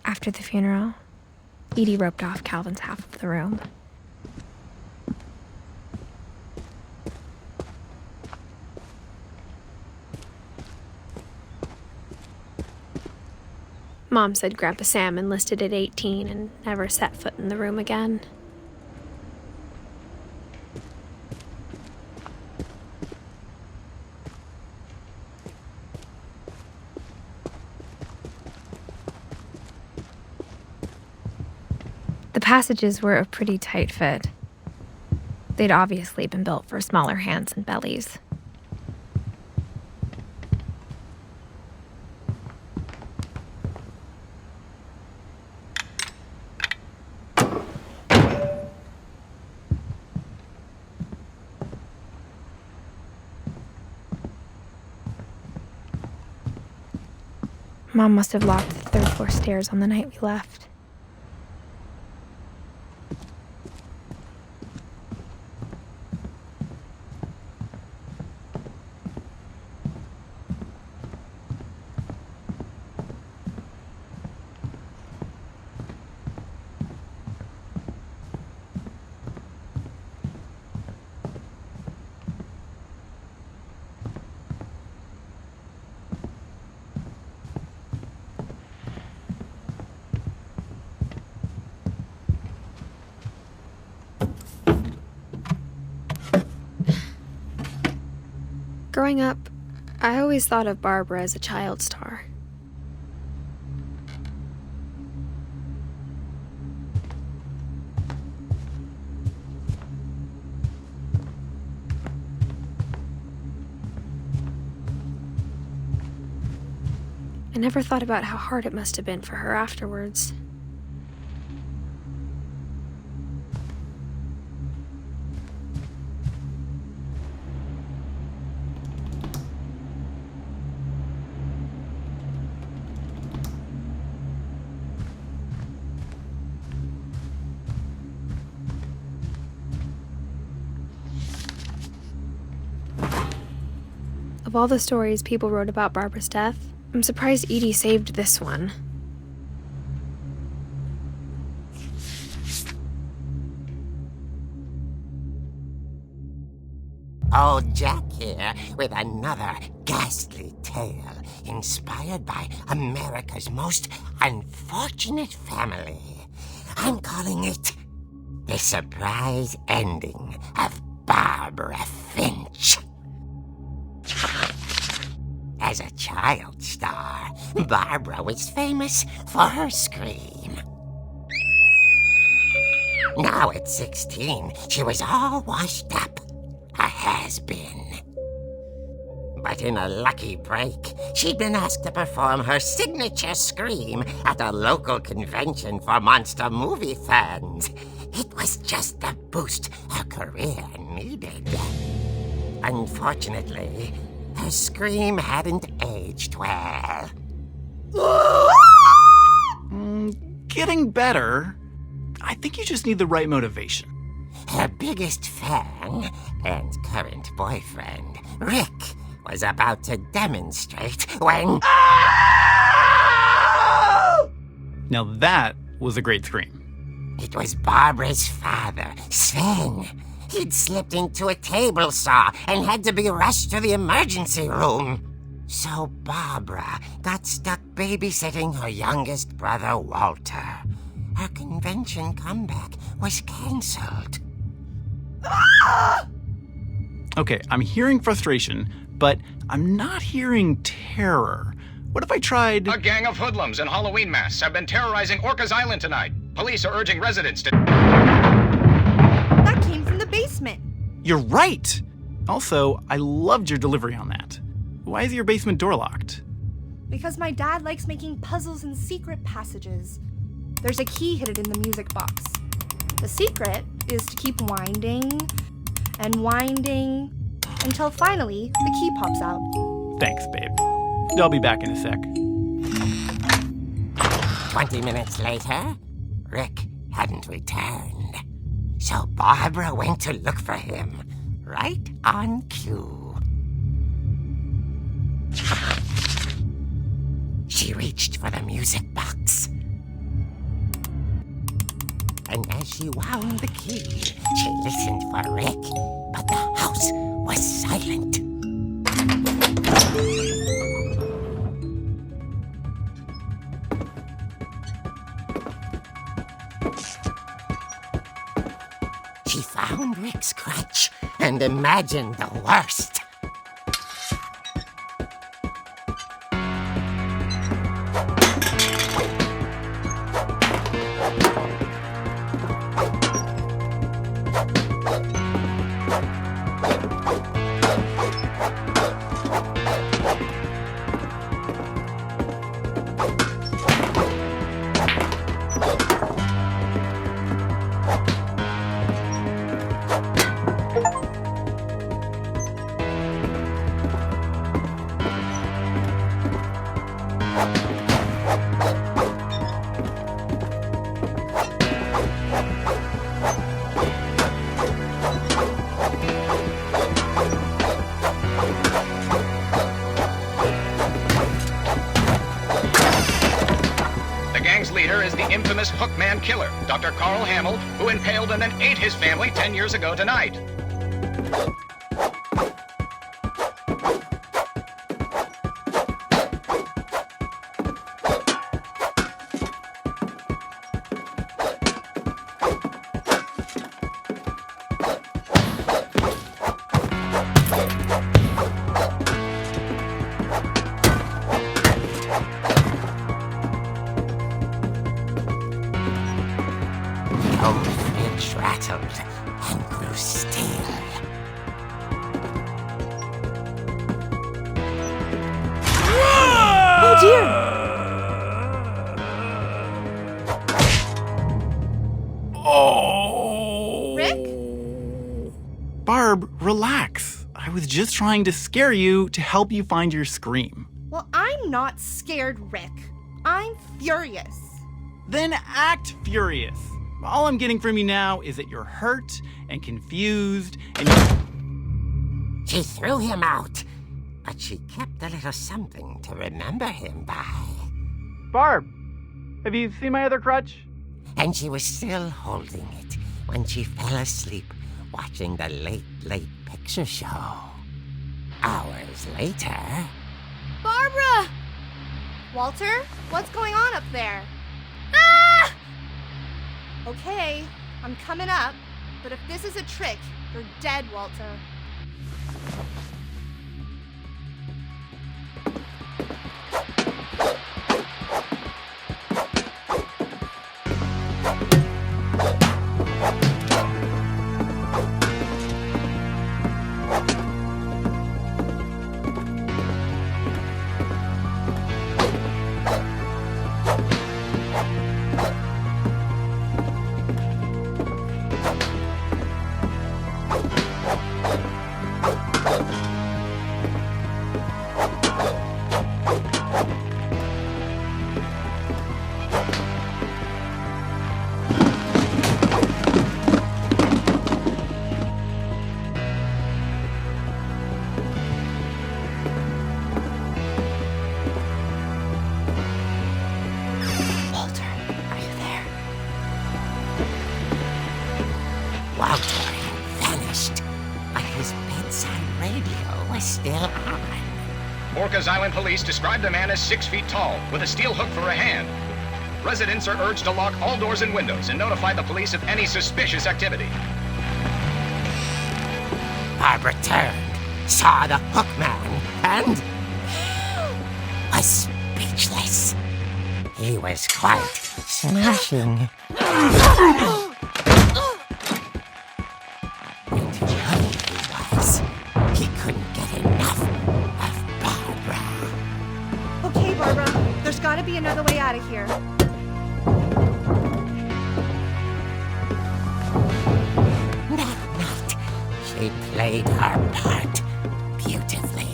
After the funeral, Edie roped off Calvin's half of the room. Mom said Grandpa Sam enlisted at 18 and never set foot in the room again. The passages were a pretty tight fit. They'd obviously been built for smaller hands and bellies. Mom must have locked the third-floor stairs on the night we left. Growing up, I always thought of Barbara as a child star. I never thought about how hard it must have been for her afterwards. Of all the stories people wrote about Barbara's death, I'm surprised Edie saved this one. Old Jack here with another ghastly tale inspired by America's most unfortunate family. I'm calling it The Surprise Ending of Barbara Finch. As a child star, Barbara was famous for her scream. Now at 16, she was all washed up, a has-been. But in a lucky break, she'd been asked to perform her signature scream at a local convention for monster movie fans. It was just the boost her career needed. Unfortunately, her scream hadn't aged well. Getting better. I think you just need the right motivation. Her biggest fan and current boyfriend, Rick, was about to demonstrate when... Now that was a great scream. It was Barbara's father, Sven. He'd slipped into a table saw and had to be rushed to the emergency room. So Barbara got stuck babysitting her youngest brother, Walter. Her convention comeback was canceled. Okay, I'm hearing frustration, but I'm not hearing terror. What if I tried... A gang of hoodlums in Halloween masks have been terrorizing Orcas Island tonight. Police are urging residents to... That came from the basement. You're right! Also, I loved your delivery on that. Why is your basement door locked? Because my dad likes making puzzles and secret passages. There's a key hidden in the music box. The secret is to keep winding and winding until finally the key pops out. Thanks, babe. I'll be back in a sec. 20 minutes later, Rick hadn't returned. So Barbara went to look for him, right on cue. She reached for the music box, and as she wound the key, she listened for Rick, but the house was silent. She found Rick's crutch and imagined the worst. Infamous Hookman killer, Dr. Carl Hamill, who impaled and then ate his family 10 years ago tonight. Finch rattled and grew still. Oh dear! Oh! Rick? Barb, relax. I was just trying to scare you to help you find your scream. Well, I'm not scared, Rick. I'm furious. Then act furious. All I'm getting from you now is that you're hurt and confused and She threw him out, but she kept a little something to remember him by. Barb, have you seen my other crutch? And she was still holding it when she fell asleep watching the late picture show. Hours later... Barbara! Walter, what's going on up there? Ah! Okay, I'm coming up, but if this is a trick, you're dead, Walter. Walter had vanished, but his bedside radio was still on. Orcas Island police describe the man as 6 feet tall, with a steel hook for a hand. Residents are urged to lock all doors and windows and notify the police of any suspicious activity. Barbara turned, saw the hook man, and was speechless. He was quite smashing. He couldn't get enough of Barbara. Okay, Barbara, there's gotta be another way out of here. That night, she played her part beautifully.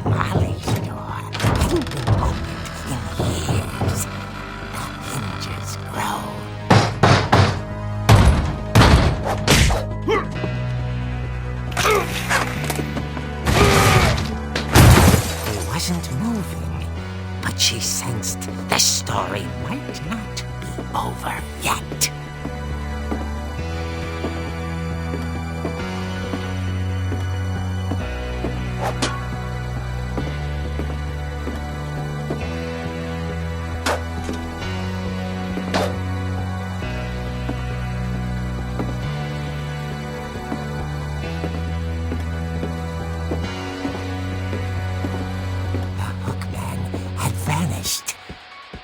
Molly's door hadn't been opened in years. The hinges groaned. wasn't moving, but she sensed the story might not be over yet.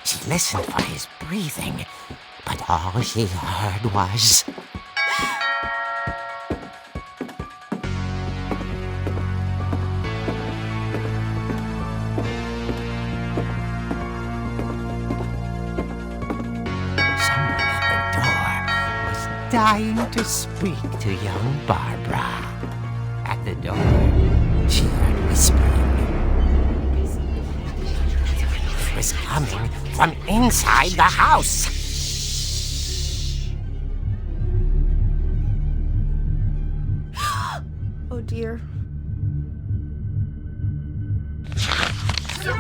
She listened for his breathing, but all she heard was... Someone at the door was dying to speak to young Barbara. At the door, she heard whispering. It was coming from inside the house. Oh dear. The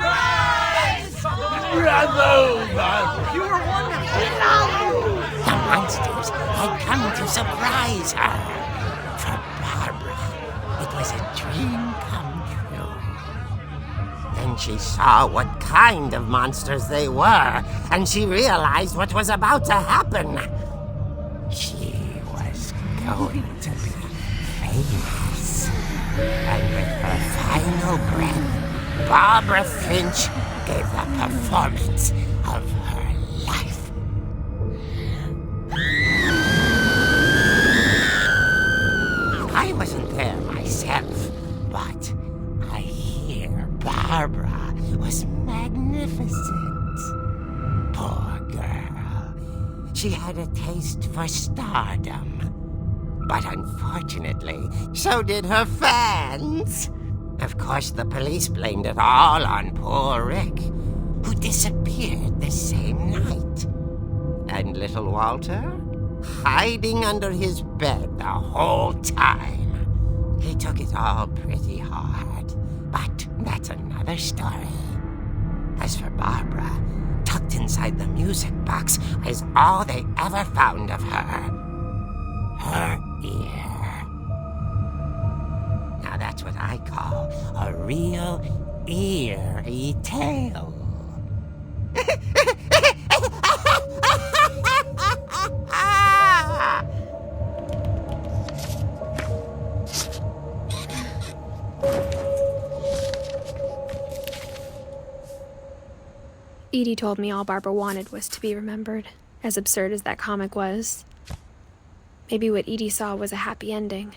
monsters had come to surprise her. For Barbara, it was a dream come true. Then she saw what kind of monsters they were, and she realized what was about to happen. She was going to be famous. And with her final breath, Barbara Finch gave the performance of her life. I wasn't there myself, but I hear Barbara was magnificent. Poor girl. She had a taste for stardom. But unfortunately, so did her fans. Of course, the police blamed it all on poor Rick, who disappeared the same night. And little Walter? Hiding under his bed the whole time. He took it all pretty hard, but that's another story. As for Barbara, tucked inside the music box is all they ever found of her. Her ear. Now that's what I call a real eerie tale. Edie told me all Barbara wanted was to be remembered, as absurd as that comic was. Maybe what Edie saw was a happy ending.